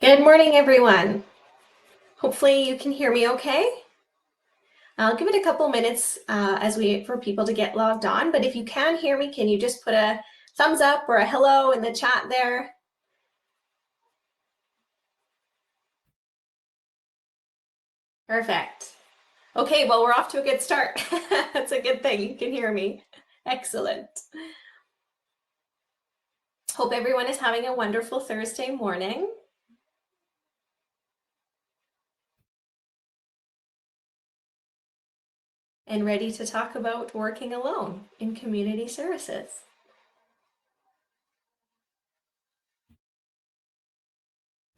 Good morning, everyone. Hopefully you can hear me okay. I'll give it a couple minutes as we wait for people to get logged on, but if you can hear me, can you just put a thumbs up or a hello in the chat there? Perfect. Okay, well, we're off to a good start. That's a good thing. You can hear me. Excellent. Hope everyone is having a wonderful Thursday morning. And ready to talk about working alone in community services.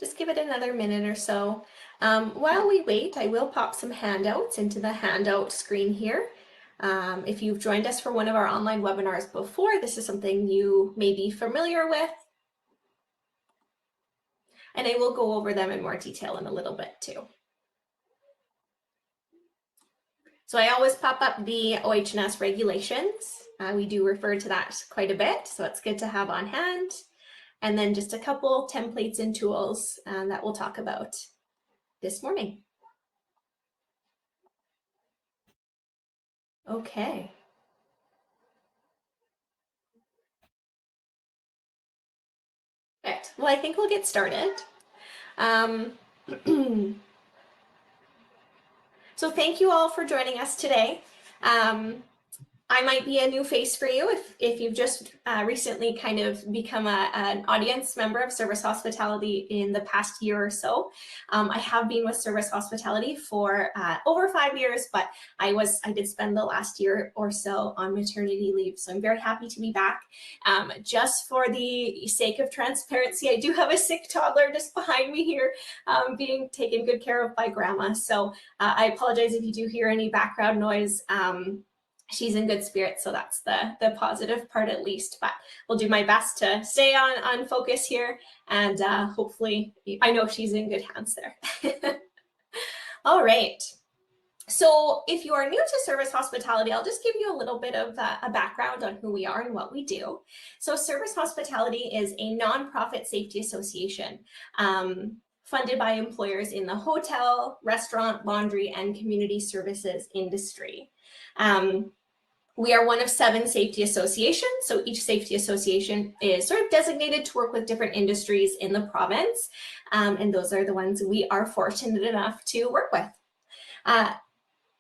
Just give it another minute or so. While we wait, I will pop some handouts into the handout screen here. If you've joined us for one of our online webinars before, this is something you may be familiar with. And I will go over them in more detail in a little bit too. So I always pop up the OH&S regulations. We do refer to that quite a bit, so it's good to have on hand. And then just a couple templates and tools that we'll talk about this morning. Okay. Perfect. Well, I think we'll get started. So thank you all for joining us today. I might be a new face for you if you've just recently kind of become an audience member of Service Hospitality in the past year or so. I have been with Service Hospitality for over 5 years, but I did spend the last year or so on maternity leave, so I'm very happy to be back. Just for the sake of transparency, I do have a sick toddler just behind me here being taken good care of by grandma, so I apologize if you do hear any background noise. She's in good spirits, so that's the positive part at least, but we'll do my best to stay on focus here, and hopefully, I know she's in good hands there. All right. So if you are new to Service Hospitality, I'll just give you a little bit of a background on who we are and what we do. So Service Hospitality is a nonprofit safety association funded by employers in the hotel, restaurant, laundry, and community services industry. We are one of 7 safety associations, so each safety association is sort of designated to work with different industries in the province, and those are the ones we are fortunate enough to work with.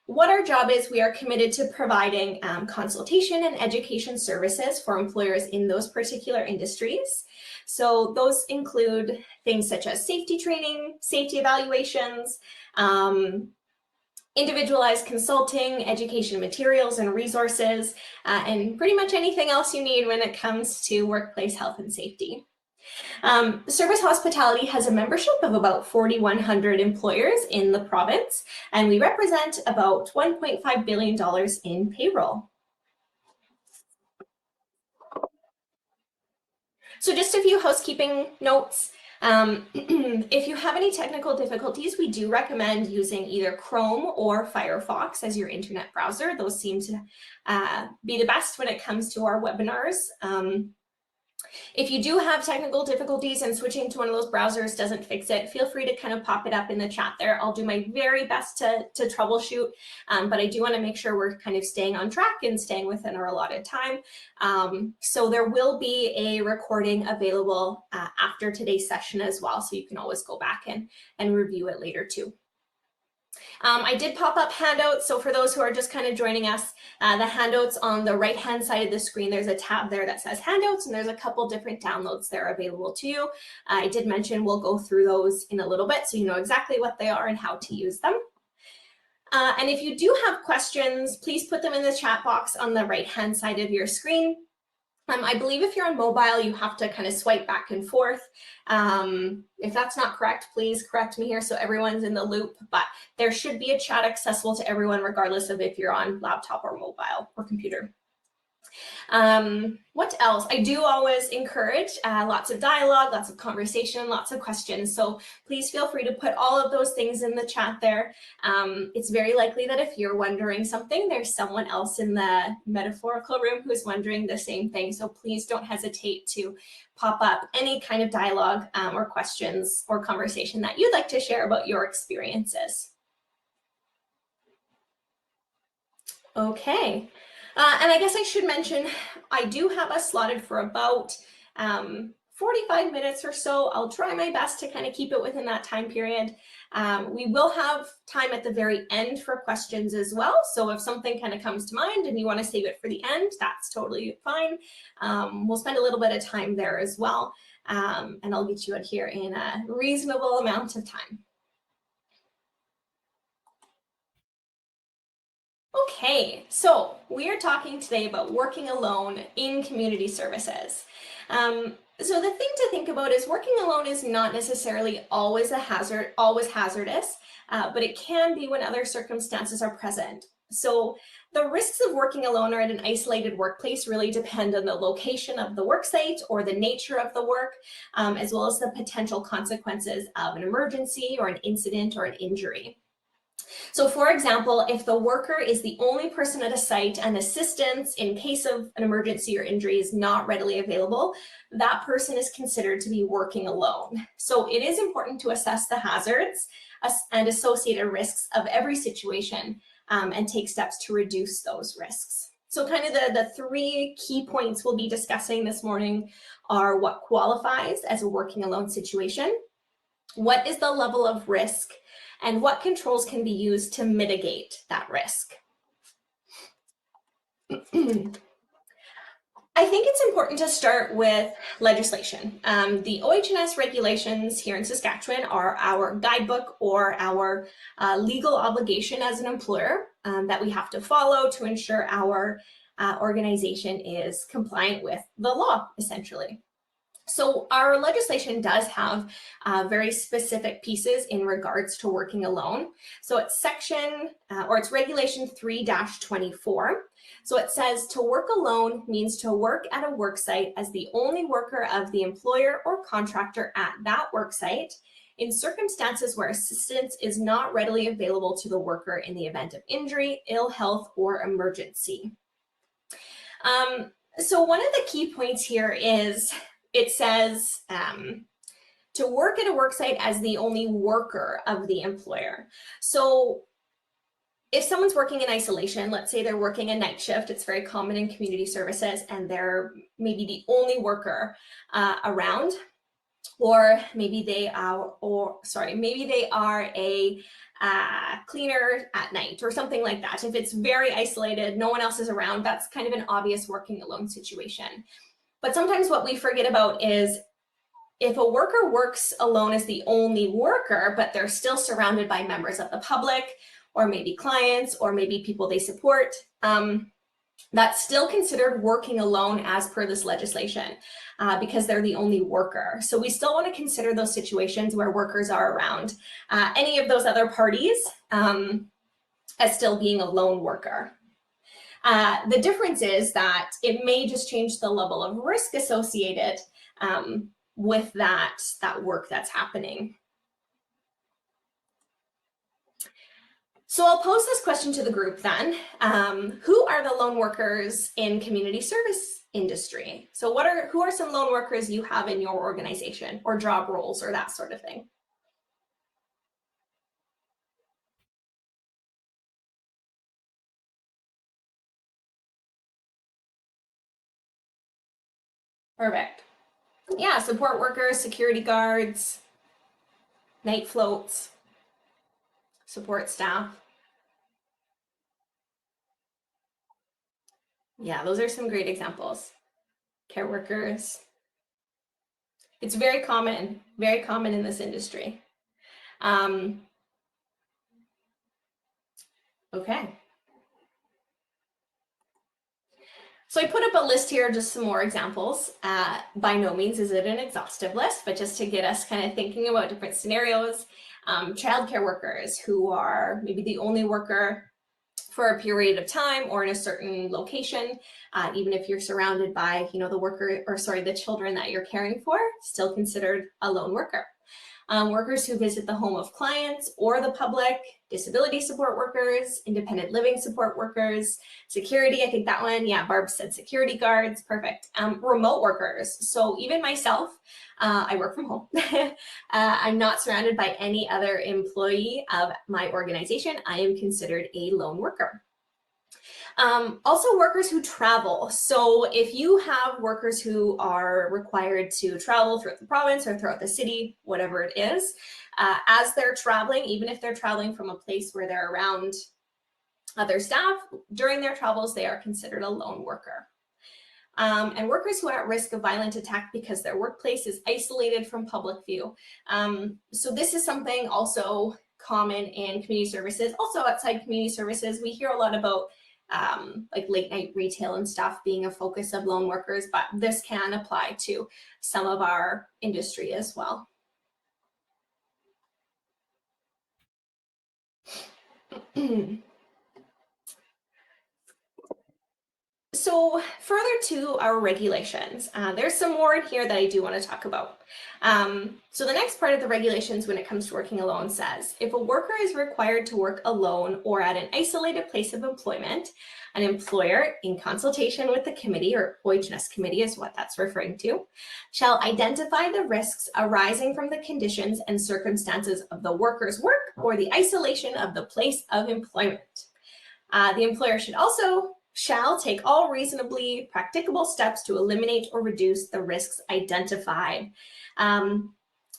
What our job is, we are committed to providing consultation and education services for employers in those particular industries. So those include things such as safety training, safety evaluations, individualized consulting, education materials and resources, and pretty much anything else you need when it comes to workplace health and safety. Service Hospitality has a membership of about 4,100 employers in the province, and we represent about $1.5 billion in payroll. So just a few housekeeping notes. If you have any technical difficulties, we do recommend using either Chrome or Firefox as your internet browser. Those seem to be the best when it comes to our webinars. If you do have technical difficulties and switching to one of those browsers doesn't fix it, feel free to kind of pop it up in the chat there. I'll do my very best to troubleshoot, but I do want to make sure we're kind of staying on track and staying within our allotted time. So there will be a recording available after today's session as well, so you can always go back and review it later too. I did pop up handouts, so for those who are just kind of joining us, the handouts on the right-hand side of the screen, there's a tab there that says handouts, and there's a couple different downloads there available to you. I did mention we'll go through those in a little bit so you know exactly what they are and how to use them. And if you do have questions, please put them in the chat box on the right-hand side of your screen. I believe if you're on mobile, you have to kind of swipe back and forth. If that's not correct, please correct me here so everyone's in the loop, but there should be a chat accessible to everyone regardless of if you're on laptop or mobile or computer. What else? I do always encourage lots of dialogue, lots of conversation, lots of questions. So please feel free to put all of those things in the chat there. It's very likely that if you're wondering something, there's someone else in the metaphorical room who's wondering the same thing. So please don't hesitate to pop up any kind of dialogue or questions or conversation that you'd like to share about your experiences. Okay. And I guess I should mention, I do have us slotted for about 45 minutes or so. I'll try my best to kind of keep it within that time period. We will have time at the very end for questions as well. So if something kind of comes to mind and you want to save it for the end, that's totally fine. We'll spend a little bit of time there as well. And I'll get you out here in a reasonable amount of time. Okay, so we are talking today about working alone in community services. So the thing to think about is working alone is not necessarily always hazardous, but it can be when other circumstances are present. So the risks of working alone or at an isolated workplace really depend on the location of the worksite or the nature of the work, as well as the potential consequences of an emergency or an incident or an injury. So for example, if the worker is the only person at a site and assistance in case of an emergency or injury is not readily available, that person is considered to be working alone. So it is important to assess the hazards and associated risks of every situation and take steps to reduce those risks. So kind of the three key points we'll be discussing this morning are what qualifies as a working alone situation, what is the level of risk, and what controls can be used to mitigate that risk. I think it's important to start with legislation. The OH&S regulations here in Saskatchewan are our guidebook or our legal obligation as an employer that we have to follow to ensure our organization is compliant with the law, essentially. So our legislation does have very specific pieces in regards to working alone. So it's it's regulation 3-24. So it says to work alone means to work at a work site as the only worker of the employer or contractor at that work site in circumstances where assistance is not readily available to the worker in the event of injury, ill health, or emergency. So one of the key points here is it says to work at a work site as the only worker of the employer. So if someone's working in isolation, let's say they're working a night shift, it's very common in community services, and they're maybe the only worker around, or maybe they are a cleaner at night or something like that. If it's very isolated, no one else is around, that's kind of an obvious working alone situation. But sometimes what we forget about is if a worker works alone as the only worker, but they're still surrounded by members of the public, or maybe clients, or maybe people they support, that's still considered working alone as per this legislation because they're the only worker. So we still want to consider those situations where workers are around any of those other parties as still being a lone worker. The difference is that it may just change the level of risk associated with that work that's happening. So I'll pose this question to the group then. Who are the lone workers in community service industry? So who are some lone workers you have in your organization or job roles or that sort of thing? Perfect. Yeah, support workers, security guards, night floats, support staff. Yeah, those are some great examples. Care workers. It's very common in this industry. Okay. So I put up a list here, just some more examples. By no means is it an exhaustive list, but just to get us kind of thinking about different scenarios. Childcare workers who are maybe the only worker for a period of time or in a certain location, even if you're surrounded by, the children that you're caring for, still considered a lone worker. Workers who visit the home of clients or the public, disability support workers, independent living support workers, security, I think that one, yeah, Barb said security guards, perfect. Remote workers, so even myself, I work from home. I'm not surrounded by any other employee of my organization. I am considered a lone worker. Also workers who travel. So if you have workers who are required to travel throughout the province or throughout the city, whatever it is, as they're traveling, even if they're traveling from a place where they're around other staff, during their travels, they are considered a lone worker. And workers who are at risk of violent attack because their workplace is isolated from public view. So this is something also common in community services. Also outside community services, we hear a lot about like late night retail and stuff being a focus of lone workers, but this can apply to some of our industry as well. So further to our regulations, there's some more in here that I do want to talk about. So the next part of the regulations when it comes to working alone says, if a worker is required to work alone or at an isolated place of employment, an employer, in consultation with the committee, or OHS committee is what that's referring to, shall identify the risks arising from the conditions and circumstances of the worker's work or the isolation of the place of employment. The employer shall take all reasonably practicable steps to eliminate or reduce the risks identified.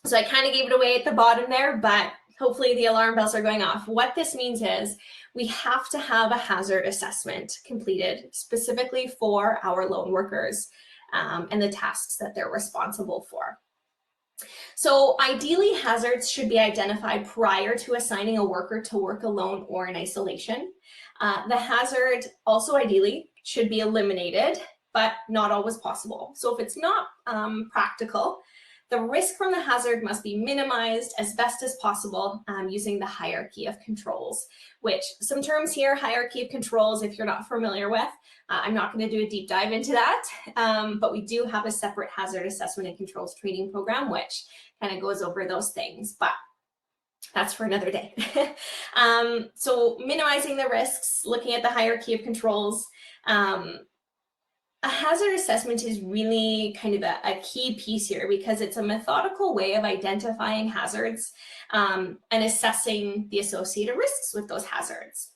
So I kind of gave it away at the bottom there, but hopefully the alarm bells are going off. What this means is we have to have a hazard assessment completed specifically for our lone workers and the tasks that they're responsible for. So ideally, hazards should be identified prior to assigning a worker to work alone or in isolation. The hazard also ideally should be eliminated, but not always possible. So if it's not practical, the risk from the hazard must be minimized as best as possible using the hierarchy of controls, which some terms here, hierarchy of controls, if you're not familiar with, I'm not going to do a deep dive into that, but we do have a separate hazard assessment and controls training program, which kind of goes over those things, but that's for another day. So minimizing the risks, looking at the hierarchy of controls. A hazard assessment is really kind of a key piece here because it's a methodical way of identifying hazards and assessing the associated risks with those hazards.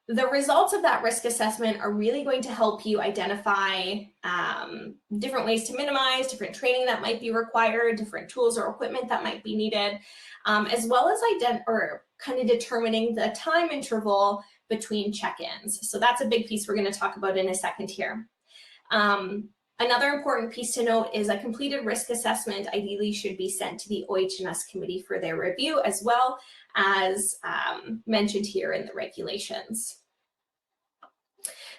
The results of that risk assessment are really going to help you identify different ways to minimize, different training that might be required, different tools or equipment that might be needed, as well as kind of determining the time interval between check-ins. So that's a big piece we're going to talk about in a second here. Another important piece to note is a completed risk assessment ideally should be sent to the OHS committee for their review, as well as mentioned here in the regulations.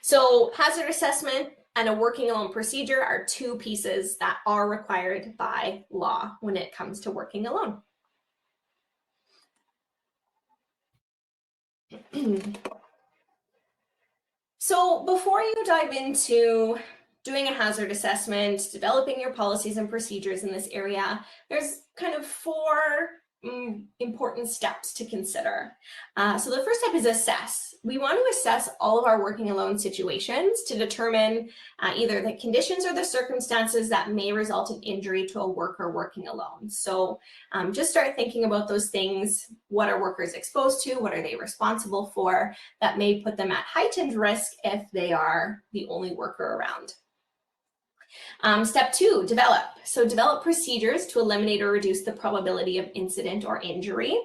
So hazard assessment and a working alone procedure are two pieces that are required by law when it comes to working alone. So before you dive into doing a hazard assessment, developing your policies and procedures in this area, there's kind of four important steps to consider. So the first step is assess. We want to assess all of our working alone situations to determine either the conditions or the circumstances that may result in injury to a worker working alone. So just start thinking about those things. What are workers exposed to? What are they responsible for that may put them at heightened risk if they are the only worker around? Step two, develop. So develop procedures to eliminate or reduce the probability of incident or injury.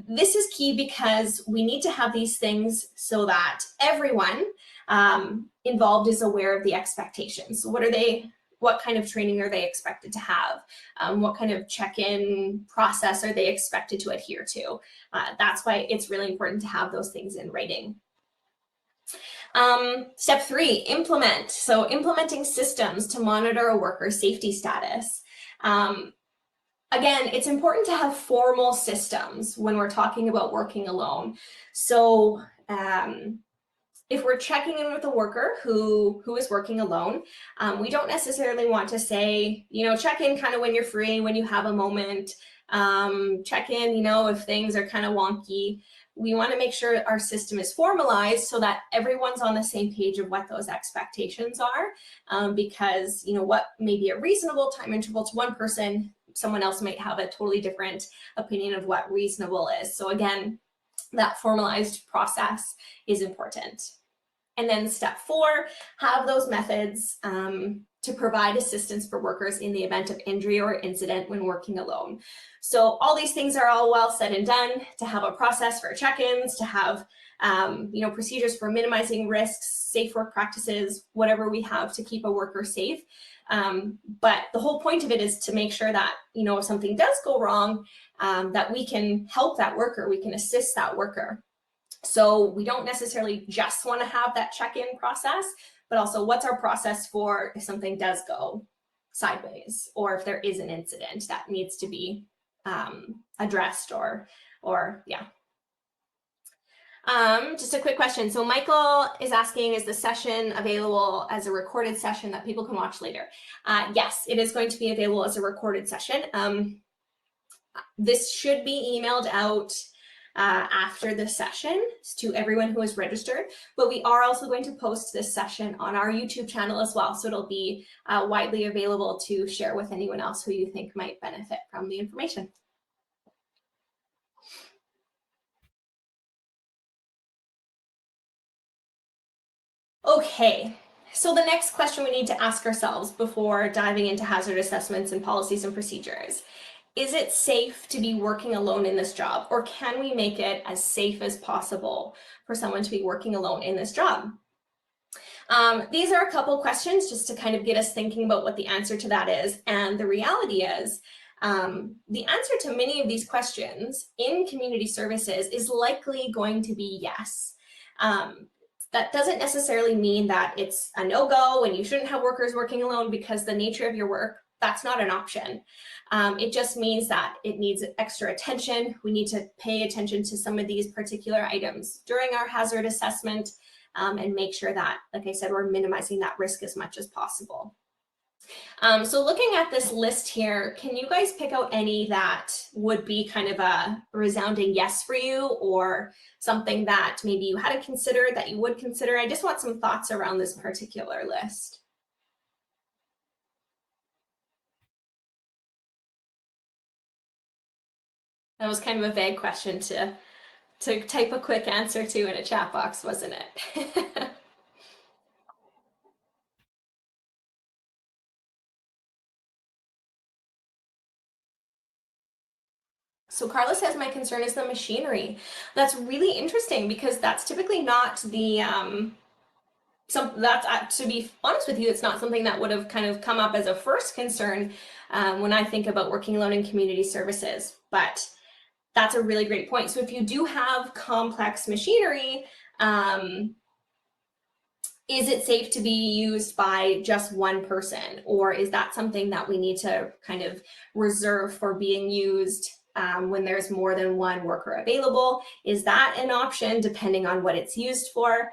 This is key because we need to have these things so that everyone involved is aware of the expectations. So what kind of training are they expected to have? What kind of check-in process are they expected to adhere to? That's why it's really important to have those things in writing. Step three, implement. So implementing systems to monitor a worker's safety status. again, it's important to have formal systems when we're talking about working alone. So if we're checking in with a worker who is working alone, we don't necessarily want to say, check in kind of when you're free, when you have a moment, check in, if things are kind of wonky. We want to make sure our system is formalized so that everyone's on the same page of what those expectations are, because, what may be a reasonable time interval to one person, someone else might have a totally different opinion of what reasonable is. So again, that formalized process is important. And then step 4, have those methods to provide assistance for workers in the event of injury or incident when working alone. So all these things are all well said and done, to have a process for check-ins, to have procedures for minimizing risks, safe work practices, whatever we have to keep a worker safe. But the whole point of it is to make sure that, if something does go wrong, that we can help that worker, we can assist that worker. So we don't necessarily just want to have that check-in process, but also what's our process for if something does go sideways, or if there is an incident that needs to be addressed or yeah. Just a quick question. So Michael is asking, is the session available as a recorded session that people can watch later? Yes, it is going to be available as a recorded session. This should be emailed out after the session to everyone who is registered, but we are also going to post this session on our YouTube channel as well, so it'll be widely available to share with anyone else who you think might benefit from the information. Okay, so the next question we need to ask ourselves before diving into hazard assessments and policies and procedures: is it safe to be working alone in this job, or can we make it as safe as possible for someone to be working alone in this job? These are a couple questions just to kind of get us thinking about what the answer to that is. And the reality is, the answer to many of these questions in community services is likely going to be yes. That doesn't necessarily mean that it's a no-go and you shouldn't have workers working alone because the nature of your work, that's not an option. It just means that it needs extra attention. We need to pay attention to some of these particular items during our hazard assessment and make sure that, like I said, we're minimizing that risk as much as possible. So looking at this list here, can you guys pick out any that would be kind of a resounding yes for you, or something that maybe you hadn't considered that you would consider? I just want some thoughts around this particular list. That was kind of a vague question to type a quick answer to in a chat box, wasn't it? So Carla says, my concern is the machinery. That's really interesting, because that's typically not the, to be honest with you, it's not something that would have kind of come up as a first concern when I think about working alone in community services, but that's a really great point. So if you do have complex machinery, is it safe to be used by just one person, or is that something that we need to kind of reserve for being used when there's more than one worker available? Is that an option depending on what it's used for?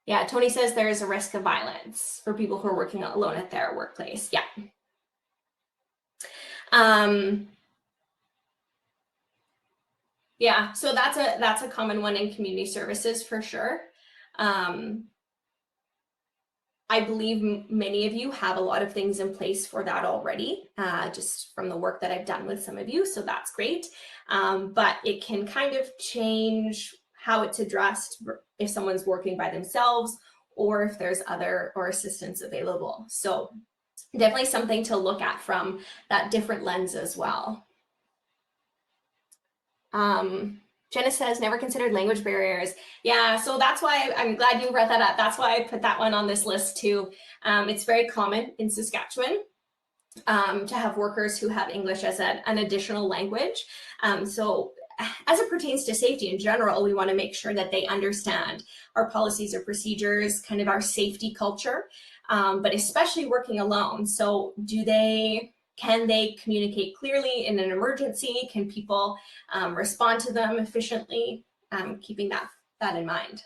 Yeah, Tony says there is a risk of violence for people who are working alone at their workplace. Yeah. Yeah, so that's a common one in community services for sure. I believe many of you have a lot of things in place for that already, just from the work that I've done with some of you, so that's great. But it can kind of change how it's addressed if someone's working by themselves, or if there's other or assistance available. So definitely something to look at from that different lens as well. Jenna says, never considered language barriers. Yeah, so that's why I'm glad you brought that up. That's why I put that one on this list too. It's very common in Saskatchewan to have workers who have English as an additional language. So as it pertains to safety in general, we want to make sure that they understand our policies or procedures, kind of our safety culture. but especially working alone. So can they communicate clearly in an emergency? Can people respond to them efficiently? Keeping that in mind.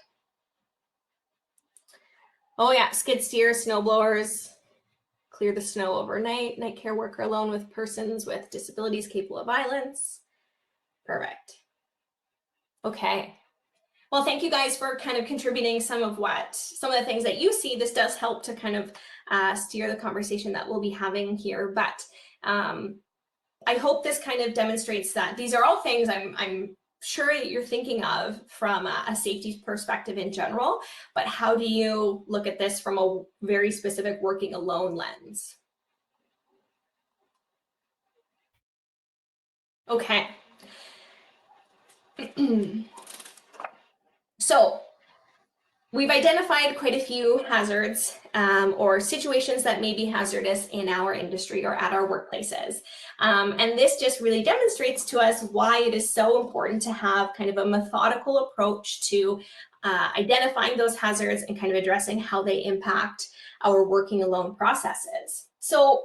Oh yeah, skid steer, snow blowers, clear the snow overnight, night care worker alone with persons with disabilities capable of violence. Perfect. Okay. Well, thank you guys for kind of contributing some of the things that you see. This does help to kind of steer the conversation that we'll be having here. But I hope this kind of demonstrates that these are all things I'm sure that you're thinking of from a safety perspective in general, but how do you look at this from a very specific working alone lens? Okay. So we've identified quite a few hazards or situations that may be hazardous in our industry or at our workplaces. And this just really demonstrates to us why it is so important to have kind of a methodical approach to identifying those hazards and kind of addressing how they impact our working alone processes. So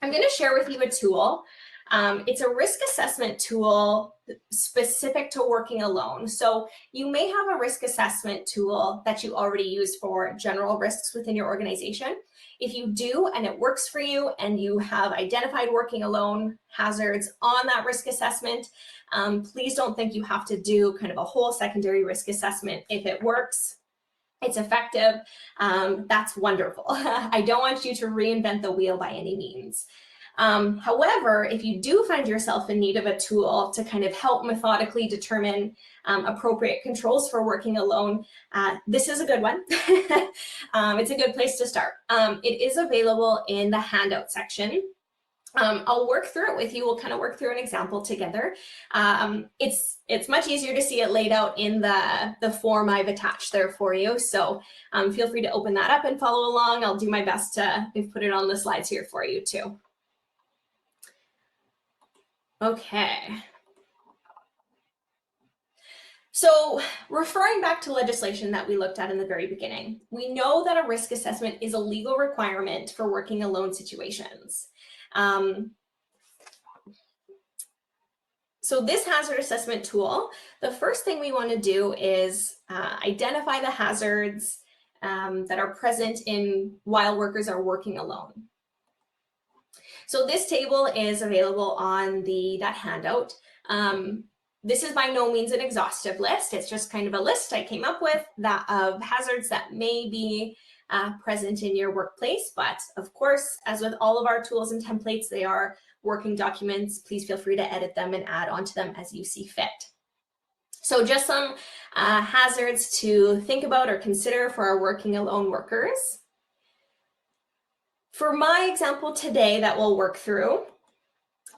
I'm going to share with you a tool. It's a risk assessment tool specific to working alone. So you may have a risk assessment tool that you already use for general risks within your organization. If you do and it works for you and you have identified working alone hazards on that risk assessment, please don't think you have to do kind of a whole secondary risk assessment. If it works, it's effective, that's wonderful. I don't want you to reinvent the wheel by any means. However, if you do find yourself in need of a tool to kind of help methodically determine appropriate controls for working alone, this is a good one. It's a good place to start. It is available in the handout section. I'll work through it with you. We'll kind of work through an example together. It's much easier to see it laid out in the form I've attached there for you. So feel free to open that up and follow along. I'll do my best to put it on the slides here for you too. Okay. So referring back to legislation that we looked at in the very beginning, we know that a risk assessment is a legal requirement for working alone situations. So this hazard assessment tool, the first thing we want to do is identify the hazards that are present while workers are working alone. So this table is available on that handout. This is by no means an exhaustive list. It's just kind of a list I came up with of hazards that may be present in your workplace. But of course, as with all of our tools and templates, they are working documents. Please feel free to edit them and add onto them as you see fit. So just some hazards to think about or consider for our working alone workers. For my example today that we'll work through,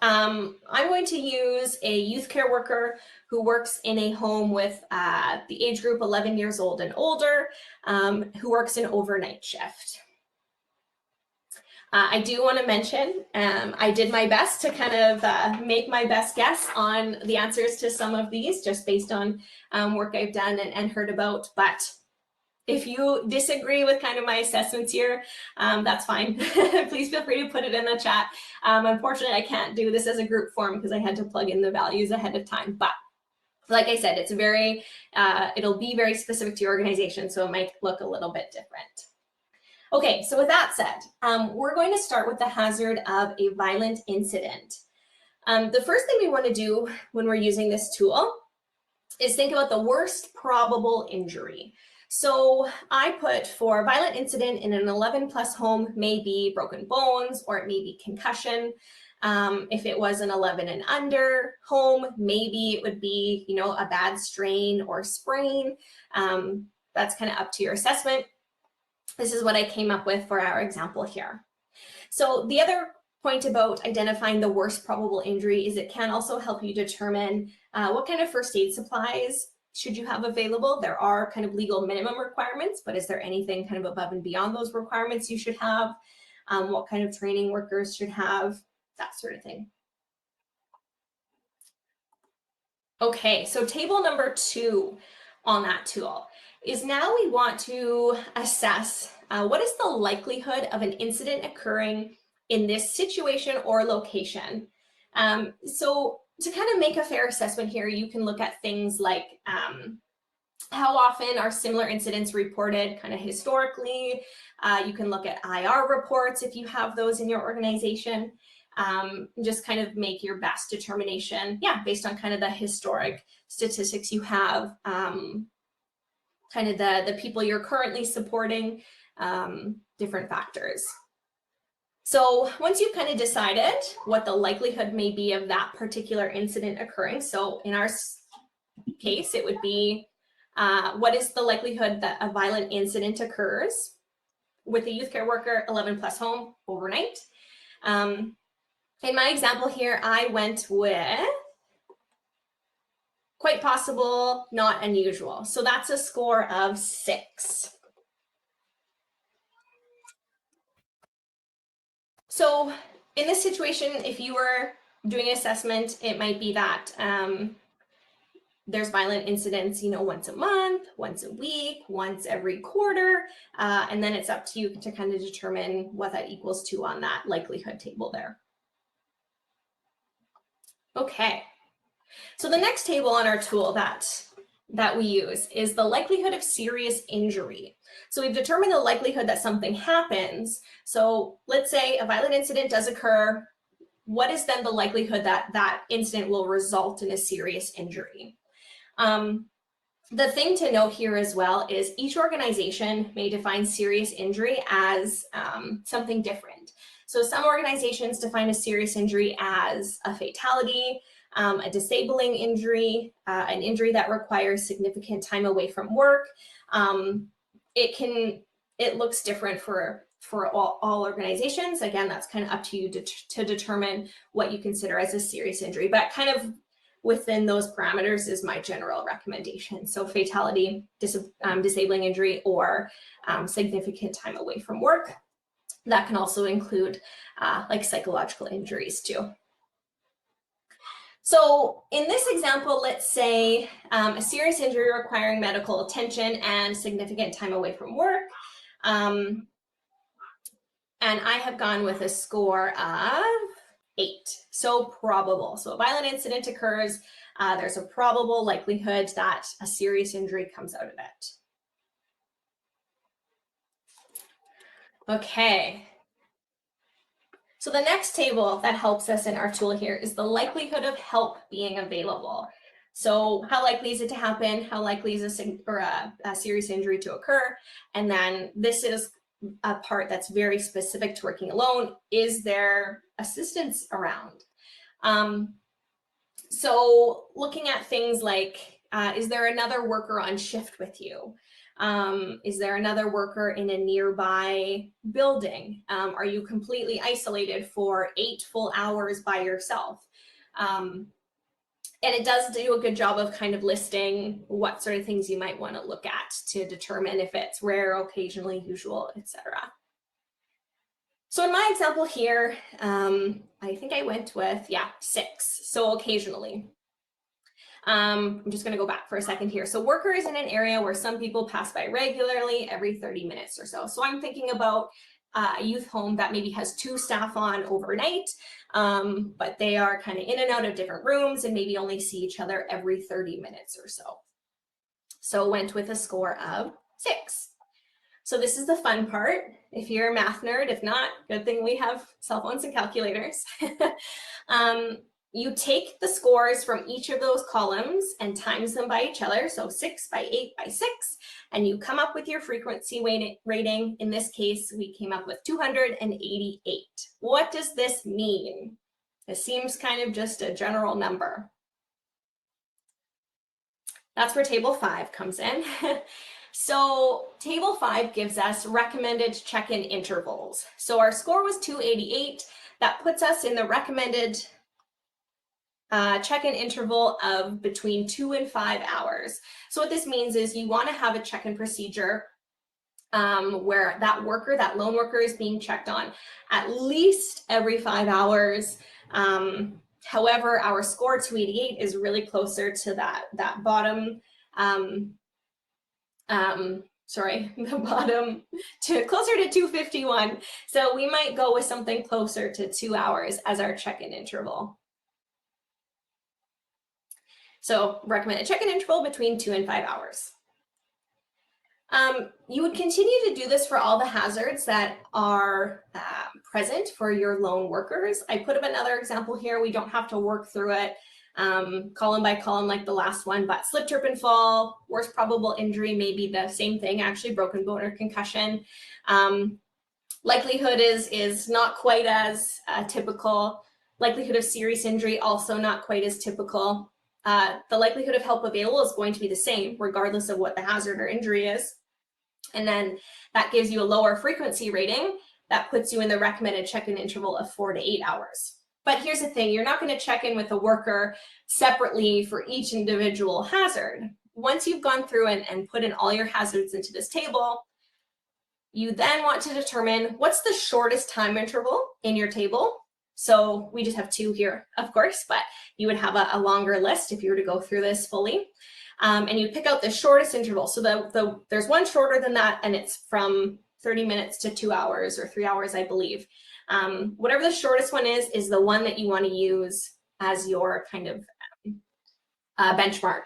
I'm going to use a youth care worker who works in a home with the age group 11 years old and older, who works an overnight shift. I do want to mention, I did my best to kind of make my best guess on the answers to some of these, just based on work I've done and heard about, but if you disagree with kind of my assessments here, that's fine. Please feel free to put it in the chat. Unfortunately, I can't do this as a group form because I had to plug in the values ahead of time. But like I said, it's it'll be very specific to your organization, so it might look a little bit different. Okay, so with that said, we're going to start with the hazard of a violent incident. The first thing we want to do when we're using this tool is think about the worst probable injury. So I put for violent incident in an 11+ home may be broken bones, or it may be concussion. If it was an 11 and under home, maybe it would be, a bad strain or sprain. That's kind of up to your assessment. This is what I came up with for our example here. So the other point about identifying the worst probable injury is it can also help you determine what kind of first aid supplies should you have available. There are kind of legal minimum requirements, but is there anything kind of above and beyond those requirements you should have? What kind of training workers should have, that sort of thing. Okay, so table number 2 on that tool is now we want to assess what is the likelihood of an incident occurring in this situation or location? So to kind of make a fair assessment here, you can look at things like how often are similar incidents reported kind of historically. You can look at IR reports if you have those in your organization. Just kind of make your best determination, based on kind of the historic statistics you have, kind of the people you're currently supporting, different factors. So once you've kind of decided what the likelihood may be of that particular incident occurring, so in our case, it would be what is the likelihood that a violent incident occurs with a youth care worker 11 plus home overnight. In my example here, I went with quite possible, not unusual. So that's a score of 6. So in this situation, if you were doing an assessment, it might be that there's violent incidents, once a month, once a week, once every quarter, and then it's up to you to kind of determine what that equals to on that likelihood table there. Okay, so the next table on our tool that we use is the likelihood of serious injury. So we've determined the likelihood that something happens. So let's say a violent incident does occur. What is then the likelihood that that incident will result in a serious injury? The thing to note here as well is each organization may define serious injury as something different. So some organizations define a serious injury as a fatality, a disabling injury, an injury that requires significant time away from work. It looks different for all organizations. Again, that's kind of up to you to determine what you consider as a serious injury, but kind of within those parameters is my general recommendation. So fatality, disabling injury, or significant time away from work. That can also include like psychological injuries too. So in this example, let's say a serious injury requiring medical attention and significant time away from work. And I have gone with a score of 8, so probable. So a violent incident occurs, there's a probable likelihood that a serious injury comes out of it. Okay. So the next table that helps us in our tool here is the likelihood of help being available. So how likely is it to happen? How likely is a serious injury to occur? And then this is a part that's very specific to working alone. Is there assistance around? So looking at things like, is there another worker on shift with you? Is there another worker in a nearby building? Are you completely isolated for 8 full hours by yourself? And it does do a good job of kind of listing what sort of things you might want to look at to determine if it's rare, occasionally, usual, etc. So in my example here, I think I went with, 6, so occasionally. I'm just going to go back for a second here. So worker is in an area where some people pass by regularly every 30 minutes or so. So I'm thinking about a youth home that maybe has 2 staff on overnight, but they are kind of in and out of different rooms and maybe only see each other every 30 minutes or so. So went with a score of 6. So this is the fun part. If you're a math nerd, if not, good thing we have cell phones and calculators. You take the scores from each of those columns and times them by each other, so 6 by 8 by 6, and you come up with your frequency rating. In this case, we came up with 288. What does this mean? It seems kind of just a general number. That's where table 5 comes in. So table 5 gives us recommended check-in intervals. So our score was 288. That puts us in the recommended check-in interval of between 2 and 5 hours. So what this means is you want to have a check-in procedure where that lone worker is being checked on at least every 5 hours. However, our score 288 is really closer to that bottom sorry, the bottom to closer to 251. So we might go with something closer to 2 hours as our check-in interval. So recommended check-in interval between 2 and 5 hours. You would continue to do this for all the hazards that are present for your lone workers. I put up another example here. We don't have to work through it column by column like the last one, but slip, trip, and fall, worst probable injury may be the same thing, actually, broken bone or concussion. Likelihood is not quite as typical. Likelihood of serious injury also not quite as typical. The likelihood of help available is going to be the same regardless of what the hazard or injury is. And then that gives you a lower frequency rating that puts you in the recommended check-in interval of 4 to 8 hours. But here's the thing, you're not going to check in with a worker separately for each individual hazard. Once you've gone through and put in all your hazards into this table, you then want to determine what's the shortest time interval in your table. So we just have 2 here, of course, but you would have a longer list if you were to go through this fully. And you pick out the shortest interval. So there's one shorter than that, and it's from 30 minutes to 2 hours or 3 hours, I believe. Whatever the shortest one is the one that you want to use as your kind of benchmark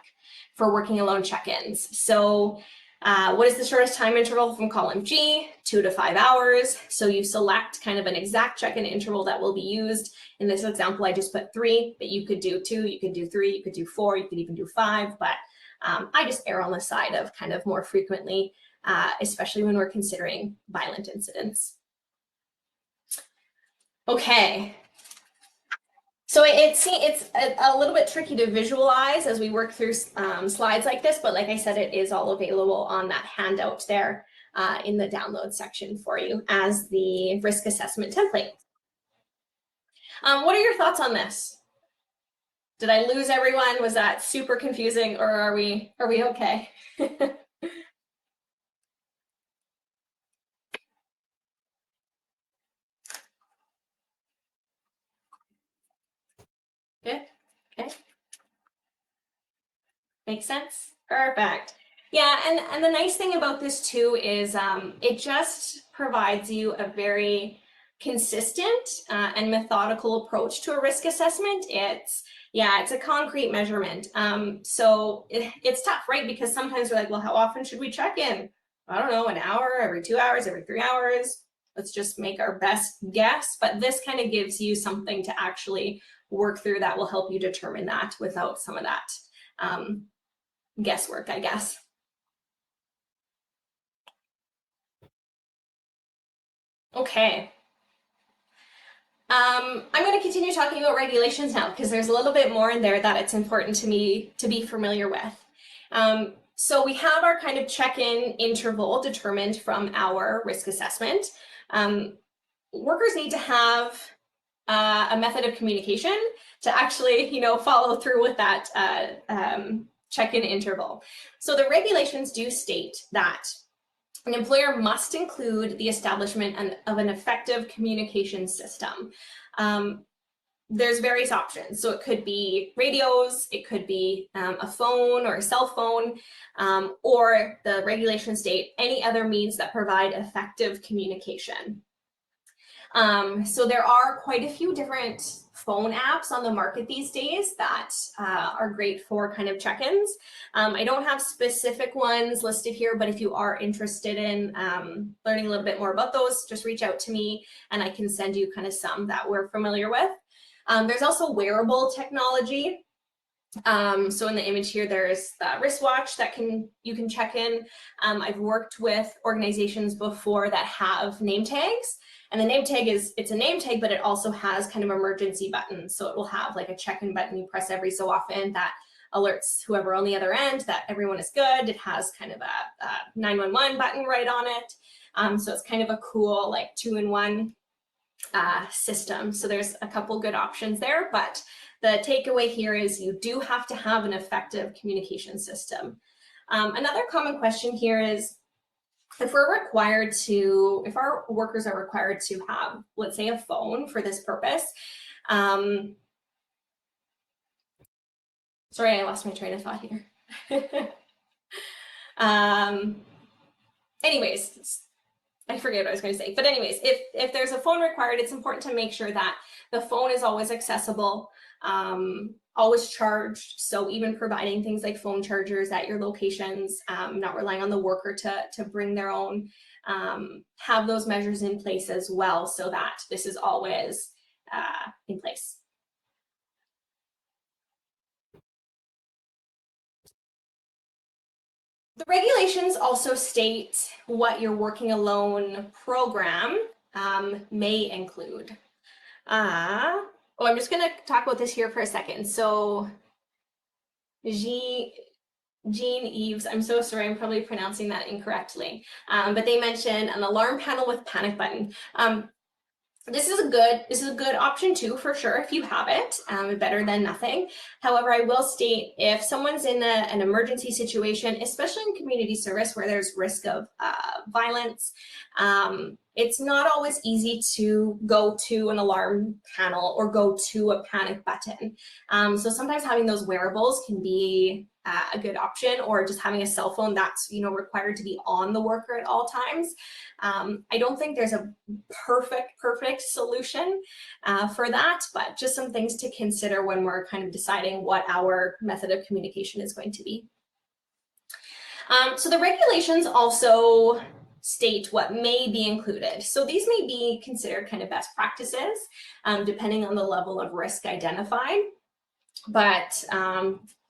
for working alone check-ins. So what is the shortest time interval from column G? 2 to 5 hours. So you select kind of an exact check-in interval that will be used. In this example, I just put 3, but you could do 2, you could do 3, you could do 4, you could even do 5, but I just err on the side of kind of more frequently, especially when we're considering violent incidents. Okay. So it's a little bit tricky to visualize as we work through slides like this, but like I said, it is all available on that handout there in the download section for you as the risk assessment template. What are your thoughts on this? Did I lose everyone? Was that super confusing, or are we okay? Good. Okay. Makes sense? Perfect. Yeah, and the nice thing about this too is it just provides you a very consistent and methodical approach to a risk assessment. It's a concrete measurement. So it's tough, right? Because sometimes we're like, well, how often should we check in? I don't know, an hour, every 2 hours, every 3 hours. Let's just make our best guess. But this kind of gives you something to actually work through that will help you determine that without some of that guesswork, I guess. Okay. I'm going to continue talking about regulations now because there's a little bit more in there that it's important to me to be familiar with. So we have our kind of check-in interval determined from our risk assessment. Workers need to have a method of communication to actually, follow through with that check-in interval. So the regulations do state that an employer must include the establishment of an effective communication system. There's various options. So it could be radios, it could be a phone or a cell phone, or the regulations state any other means that provide effective communication. So there are quite a few different phone apps on the market these days that are great for kind of check-ins. I don't have specific ones listed here, but if you are interested in learning a little bit more about those, just reach out to me and I can send you kind of some that we're familiar with. There's also wearable technology. So in the image here, there's the wristwatch that you can check in. I've worked with organizations before that have name tags. And the name tag it's a name tag, but it also has kind of emergency buttons. So it will have like a check-in button you press every so often that alerts whoever on the other end that everyone is good. It has kind of a 911 button right on it. So it's kind of a cool like 2-in-1 system. So there's a couple good options there, but the takeaway here is you do have to have an effective communication system. Another common question here is, if our workers are required to have, let's say, a phone for this purpose. Sorry, I lost my train of thought here. anyways, I forget what I was going to say, but anyways, if there's a phone required, it's important to make sure that the phone is always accessible, always charged. So even providing things like phone chargers at your locations, not relying on the worker to bring their own, have those measures in place as well, so that this is always in place. The regulations also state what your working alone program may include. I'm just going to talk about this here for a second. So Jean Eves, I'm so sorry, I'm probably pronouncing that incorrectly, but they mentioned an alarm panel with panic button. This is a good option too, for sure, if you have it, better than nothing. However, I will state, if someone's in an emergency situation, especially in community service where there's risk of violence, it's not always easy to go to an alarm panel or go to a panic button. So sometimes having those wearables can be a good option, or just having a cell phone that's required to be on the worker at all times. I don't think there's a perfect solution for that, but just some things to consider when we're kind of deciding what our method of communication is going to be. So the regulations also state what may be included. So these may be considered kind of best practices, depending on the level of risk identified. But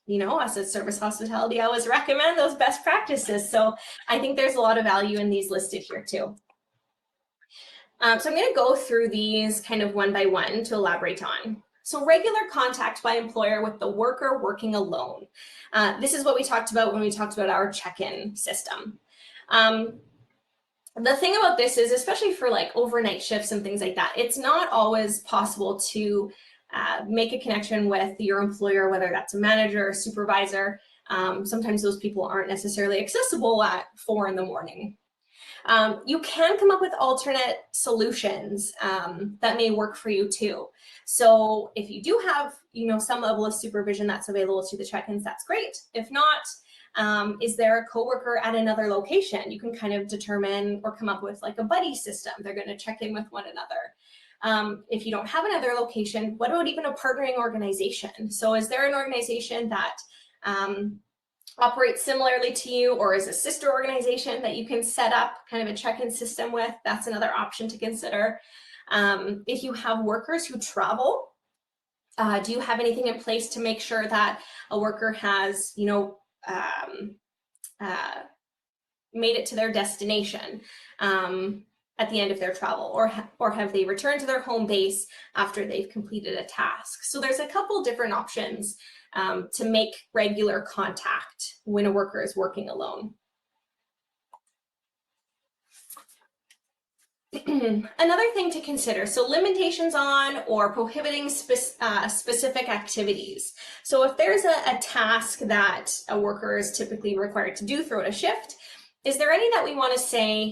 us at Service Hospitality, I always recommend those best practices. So I think there's a lot of value in these listed here too. So I'm going to go through these kind of one by one to elaborate on. So regular contact by employer with the worker working alone. This is what we talked about when we talked about our check-in system. The thing about this is, especially for like overnight shifts and things like that, it's not always possible to make a connection with your employer, whether that's a manager or supervisor. Sometimes those people aren't necessarily accessible at 4 in the morning. You can come up with alternate solutions that may work for you too. So if you do have, some level of supervision that's available to the check-ins, that's great. If not, is there a coworker at another location? You can kind of determine or come up with like a buddy system. They're going to check in with one another. If you don't have another location, what about even a partnering organization? So is there an organization that operates similarly to you, or is a sister organization that you can set up kind of a check-in system with? That's another option to consider. If you have workers who travel, do you have anything in place to make sure that a worker has, made it to their destination at the end of their travel, or have they returned to their home base after they've completed a task? So there's a couple different options to make regular contact when a worker is working alone. Another thing to consider, so limitations on or prohibiting specific activities. So if there's a task that a worker is typically required to do throughout a shift, is there any that we want to say,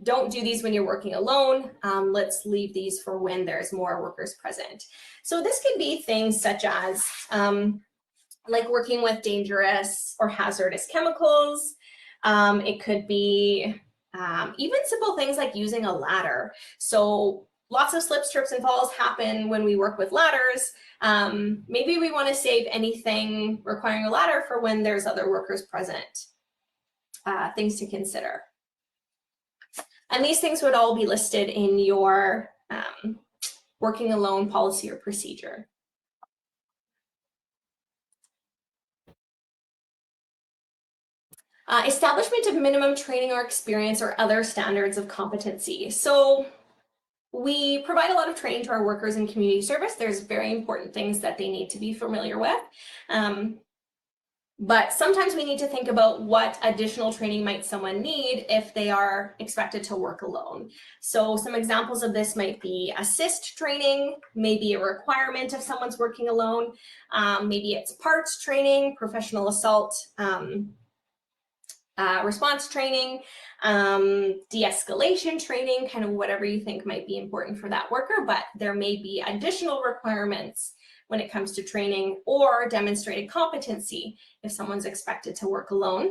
don't do these when you're working alone, let's leave these for when there's more workers present? So this could be things such as like working with dangerous or hazardous chemicals. It could be even simple things like using a ladder. So lots of slips, trips, and falls happen when we work with ladders. Maybe we want to save anything requiring a ladder for when there's other workers present. Things to consider. And these things would all be listed in your working alone policy or procedure. Establishment of minimum training or experience or other standards of competency. So we provide a lot of training to our workers in community service. There's very important things that they need to be familiar with. But sometimes we need to think about what additional training might someone need if they are expected to work alone. So some examples of this might be assist training, maybe a requirement if someone's working alone. Maybe it's parts training, professional assault, response training, de-escalation training, kind of whatever you think might be important for that worker, but there may be additional requirements when it comes to training or demonstrated competency if someone's expected to work alone.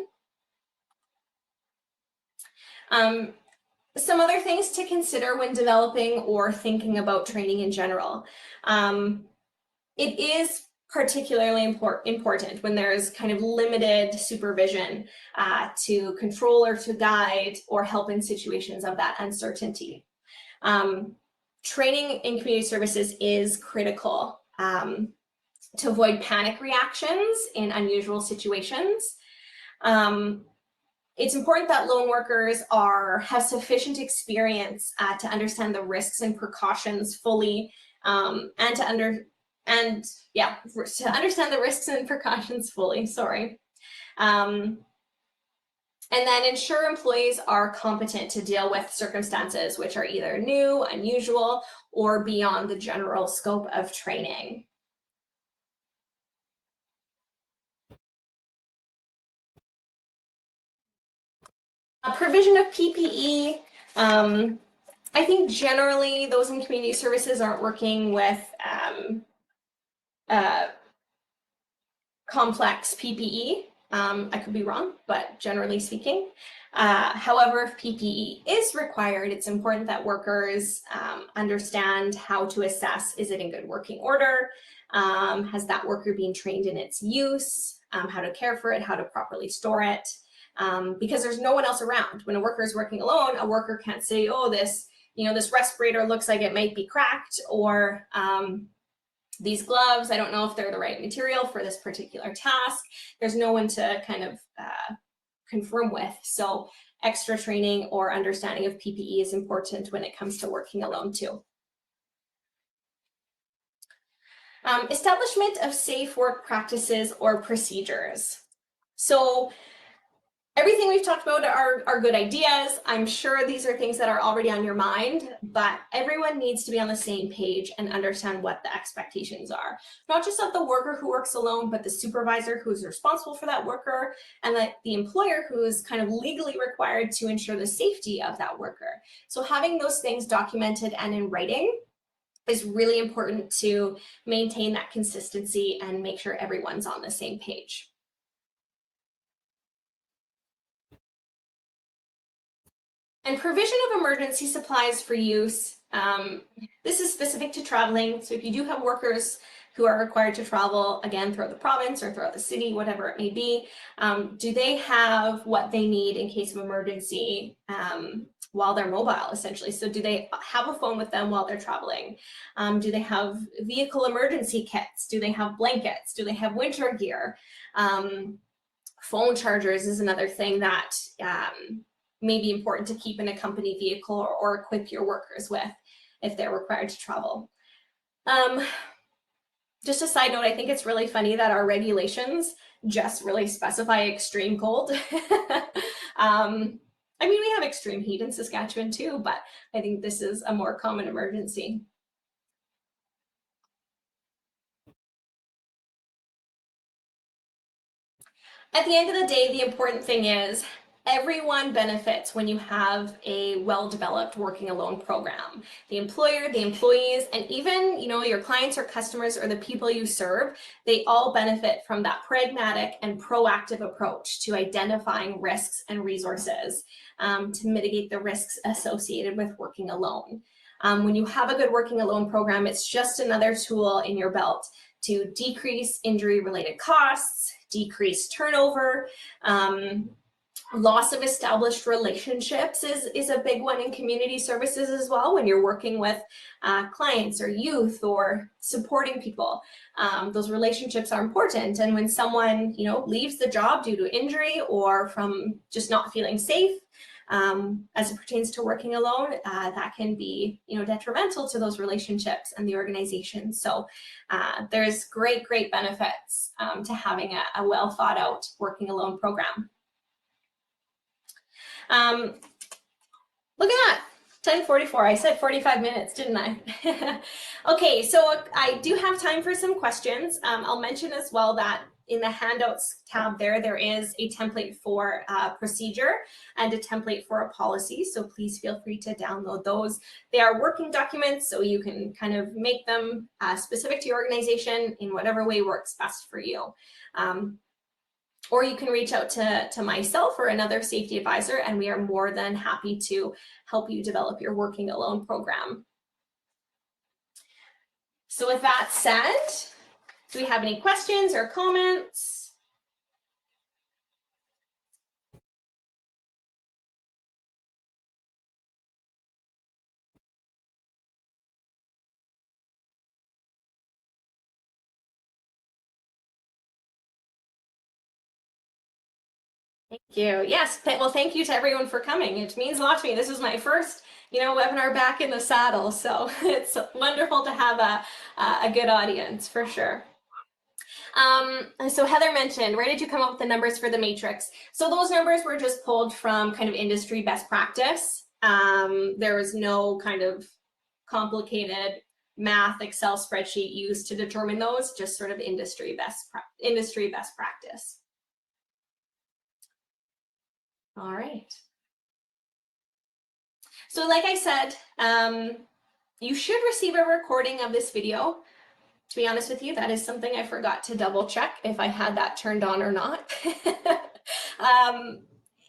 Some other things to consider when developing or thinking about training in general. It is particularly important when there's kind of limited supervision to control or to guide or help in situations of that uncertainty. Training in community services is critical to avoid panic reactions in unusual situations. It's important that lone workers have sufficient experience to understand the risks and precautions fully, and to understand the risks and precautions fully. Sorry. And then ensure employees are competent to deal with circumstances which are either new, unusual, or beyond the general scope of training. Provision of PPE. I think generally those in community services aren't working with complex PPE. I could be wrong, but generally speaking. However, if PPE is required, it's important that workers understand how to assess, is it in good working order? Has that worker been trained in its use? How to care for it, how to properly store it? Because there's no one else around. When a worker is working alone, a worker can't say, oh, this respirator looks like it might be cracked, or these gloves, I don't know if they're the right material for this particular task. There's no one to kind of confirm with. So extra training or understanding of PPE is important when it comes to working alone too. Establishment of safe work practices or procedures. So everything we've talked about are good ideas. I'm sure these are things that are already on your mind, but everyone needs to be on the same page and understand what the expectations are. Not just of the worker who works alone, but the supervisor who's responsible for that worker, and the employer who is kind of legally required to ensure the safety of that worker. So having those things documented and in writing is really important to maintain that consistency and make sure everyone's on the same page. And provision of emergency supplies for use. This is specific to traveling. So if you do have workers who are required to travel, again, throughout the province or throughout the city, whatever it may be, do they have what they need in case of emergency while they're mobile, essentially? So do they have a phone with them while they're traveling? Do they have vehicle emergency kits? Do they have blankets? Do they have winter gear? Phone chargers is another thing that may be important to keep in a company vehicle or equip your workers with if they're required to travel. Just a side note, I think it's really funny that our regulations just really specify extreme cold. I mean, we have extreme heat in Saskatchewan too, but I think this is a more common emergency. At the end of the day, the important thing is everyone benefits when you have a well-developed working alone program. The employer, the employees, and even your clients or customers or the people you serve, they all benefit from that pragmatic and proactive approach to identifying risks and resources to mitigate the risks associated with working alone. When you have a good working alone program, it's just another tool in your belt to decrease injury-related costs, decrease turnover. Loss of established relationships is a big one in community services as well, when you're working with clients or youth or supporting people. Those relationships are important, and when someone leaves the job due to injury or from just not feeling safe, as it pertains to working alone, that can be detrimental to those relationships and the organization. So there's great benefits to having a well thought out working alone program. Look at that, 10:44. I said 45 minutes, didn't I? Okay, so I do have time for some questions. I'll mention as well that in the handouts tab there is a template for a procedure and a template for a policy. So please feel free to download those. They are working documents, so you can kind of make them specific to your organization in whatever way works best for you. or you can reach out to myself or another safety advisor, and we are more than happy to help you develop your working alone program. So with that said, do we have any questions or comments? Thank you. Yes, well, thank you to everyone for coming. It means a lot to me. This is my first, webinar back in the saddle, so it's wonderful to have a good audience for sure. So Heather mentioned, where did you come up with the numbers for the matrix? So those numbers were just pulled from kind of industry best practice. There was no kind of complicated math Excel spreadsheet used to determine those, just sort of industry best practice. All right. So like I said, you should receive a recording of this video. To be honest with you, that is something I forgot to double check if I had that turned on or not.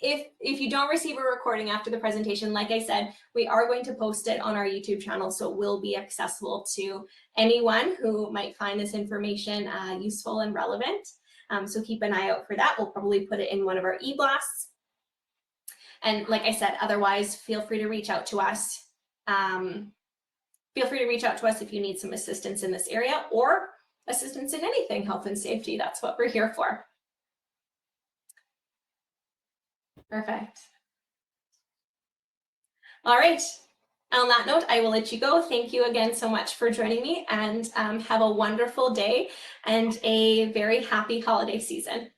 If you don't receive a recording after the presentation, like I said, we are going to post it on our YouTube channel, so it will be accessible to anyone who might find this information useful and relevant. So keep an eye out for that. We'll probably put it in one of our e-blasts. And like I said, otherwise, feel free to reach out to us. Feel free to reach out to us if you need some assistance in this area or assistance in anything health and safety. That's what we're here for. Perfect. All right. On that note, I will let you go. Thank you again so much for joining me, and have a wonderful day and a very happy holiday season.